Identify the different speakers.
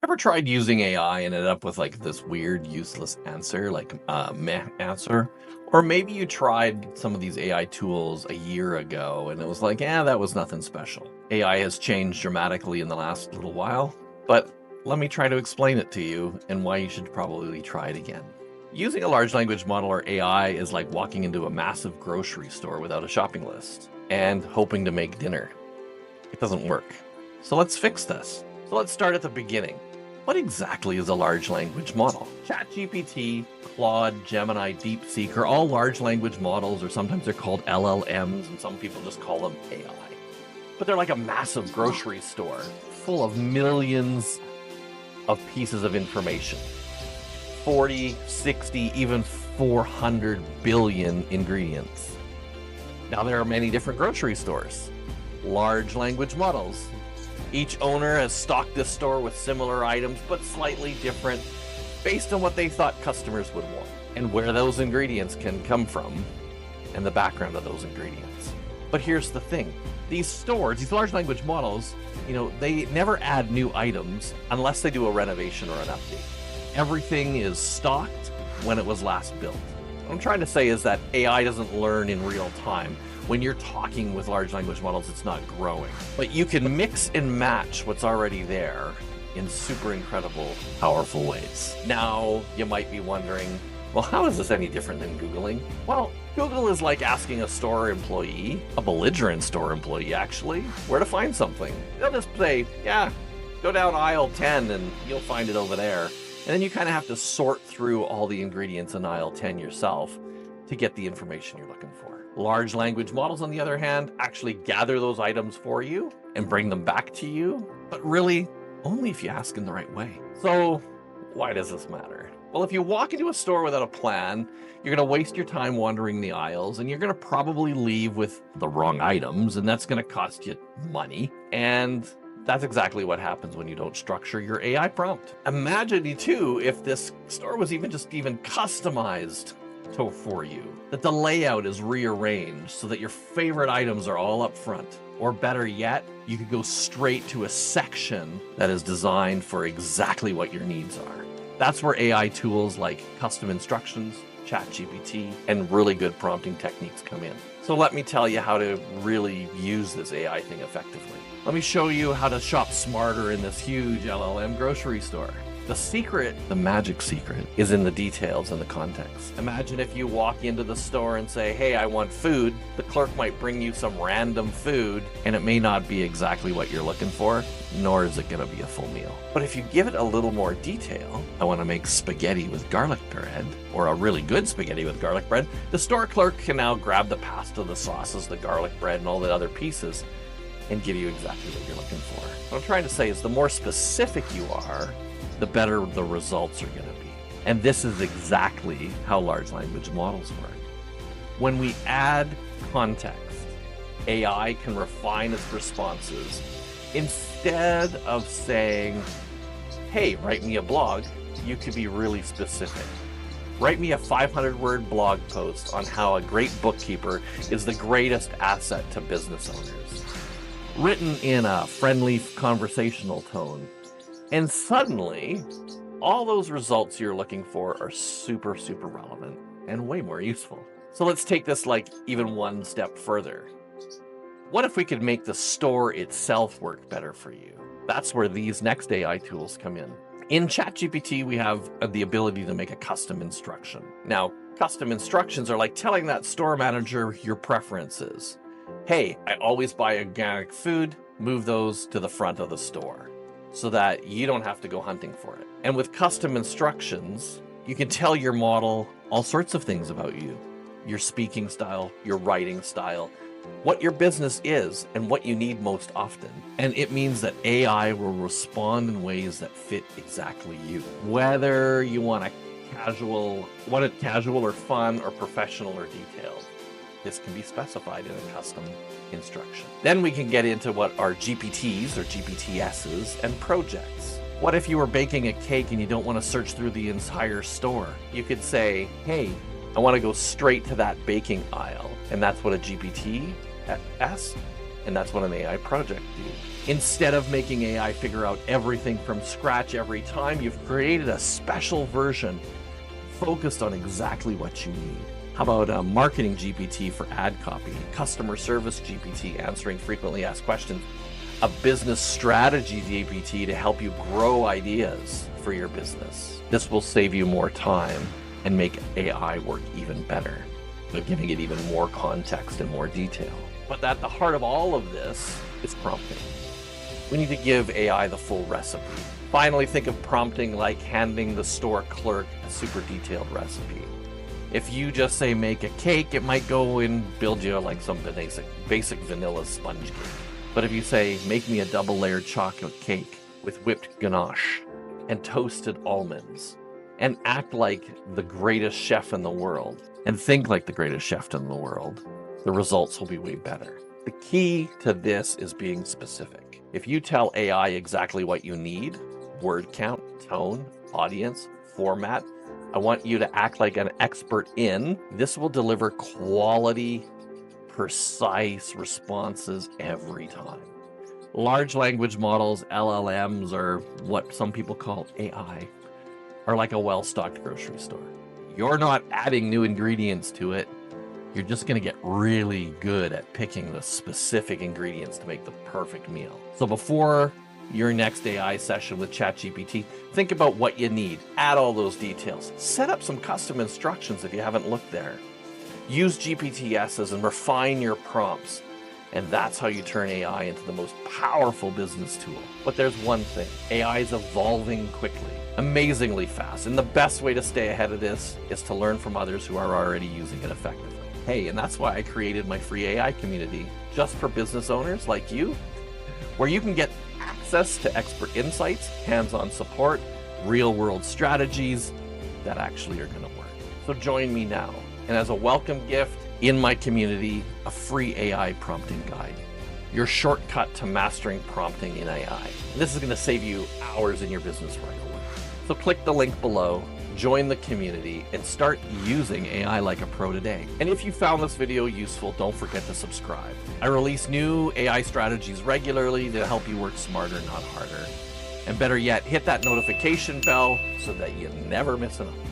Speaker 1: Ever tried using AI and ended up with like this weird, useless answer, like meh answer? Or maybe you tried some of these AI tools a year ago and it was like, yeah, that was nothing special. AI has changed dramatically in the last little while, but let me try to explain it to you and why you should probably try it again. Using a large language model or AI is like walking into a massive grocery store without a shopping list and hoping to make dinner. It doesn't work. So let's fix this. So let's start at the beginning. What exactly is a large language model? ChatGPT, Claude, Gemini, DeepSeek are all large language models, or sometimes they're called LLMs, and some people just call them AI. But they're like a massive grocery store full of millions of pieces of information. 40, 60, even 400 billion ingredients. Now there are many different grocery stores. Large language models. Each owner has stocked this store with similar items, but slightly different, based on what they thought customers would want, and where those ingredients can come from, and the background of those ingredients. But here's the thing. These stores, these large language models, they never add new items unless they do a renovation or an update. Everything is stocked when it was last built. What I'm trying to say is that AI doesn't learn in real time. When you're talking with large language models, it's not growing. But you can mix and match what's already there in super incredible, powerful ways. Now, you might be wondering, well, how is this any different than Googling? Well, Google is like asking a store employee, a belligerent store employee actually, where to find something. They'll just say, yeah, go down aisle 10 and you'll find it over there. And then you kind of have to sort through all the ingredients in aisle 10 yourself to get the information you're looking for. Large language models, on the other hand, actually gather those items for you and bring them back to you, but really only if you ask in the right way. So why does this matter? Well, if you walk into a store without a plan, you're going to waste your time wandering the aisles, and you're going to probably leave with the wrong items, and that's going to cost you money. And that's exactly what happens when you don't structure your AI prompt. Imagine too if this store was even customized for you, that the layout is rearranged so that your favorite items are all up front. Or better yet, you could go straight to a section that is designed for exactly what your needs are. That's where AI tools like custom instructions, ChatGPT, and really good prompting techniques come in. So let me tell you how to really use this AI thing effectively. Let me show you how to shop smarter in this huge LLM grocery store. The secret, the magic secret, is in the details and the context. Imagine if you walk into the store and say, hey, I want food. The clerk might bring you some random food, and it may not be exactly what you're looking for, nor is it going to be a full meal. But if you give it a little more detail, I want to make spaghetti with garlic bread, or a really good spaghetti with garlic bread, the store clerk can now grab the pasta, the sauces, the garlic bread, and all the other pieces, and give you exactly what you're looking for. What I'm trying to say is the more specific you are, the better the results are going to be. And this is exactly how large language models work. When we add context, AI can refine its responses. Instead of saying, hey, write me a blog, you could be really specific. Write me a 500-word blog post on how a great bookkeeper is the greatest asset to business owners. Written in a friendly conversational tone. And suddenly, all those results you're looking for are super, super relevant and way more useful. So let's take this even one step further. What if we could make the store itself work better for you? That's where these next AI tools come in. In ChatGPT, we have the ability to make a custom instruction. Now, custom instructions are like telling that store manager your preferences. Hey, I always buy organic food, move those to the front of the store, so that you don't have to go hunting for it. And with custom instructions, you can tell your model all sorts of things about you, your speaking style, your writing style, what your business is, and what you need most often. And it means that AI will respond in ways that fit exactly you. Whether you want it casual or fun or professional or detailed, this can be specified in a custom instruction. Then we can get into what are GPTs or GPTSs and projects. What if you were baking a cake and you don't want to search through the entire store? You could say, hey, I want to go straight to that baking aisle. And that's what a GPT S And that's what an AI project do. Instead of making AI figure out everything from scratch every time, you've created a special version focused on exactly what you need. How about a marketing GPT for ad copy, customer service GPT answering frequently asked questions, a business strategy GPT to help you grow ideas for your business. This will save you more time and make AI work even better, but giving it even more context and more detail. But at the heart of all of this is prompting. We need to give AI the full recipe. Finally, think of prompting like handing the store clerk a super detailed recipe. If you just say make a cake, it might go and build you like some basic vanilla sponge cake. But if you say make me a double layered chocolate cake with whipped ganache and toasted almonds, and act like the greatest chef in the world, and think like the greatest chef in the world, the results will be way better. The key to this is being specific. If you tell AI exactly what you need, word count, tone, audience, format, I want you to act like an expert in, this will deliver quality, precise responses every time. Large language models, LLMs, or what some people call AI, are like a well-stocked grocery store. You're not adding new ingredients to it. You're just going to get really good at picking the specific ingredients to make the perfect meal. So before your next AI session with ChatGPT, think about what you need. Add all those details. Set up some custom instructions if you haven't looked there. Use GPTs and refine your prompts. And that's how you turn AI into the most powerful business tool. But there's one thing, AI is evolving quickly, amazingly fast. And the best way to stay ahead of this is to learn from others who are already using it effectively. Hey, and that's why I created my free AI community just for business owners like you, where you can get access to expert insights, hands-on support, real-world strategies that actually are going to work. So join me now. And as a welcome gift in my community, a free AI prompting guide, your shortcut to mastering prompting in AI. This is going to save you hours in your business right away. So click the link below, join the community, and start using AI like a pro today. And if you found this video useful, don't forget to subscribe. I release new AI strategies regularly to help you work smarter, not harder. And better yet, hit that notification bell so that you never miss an update.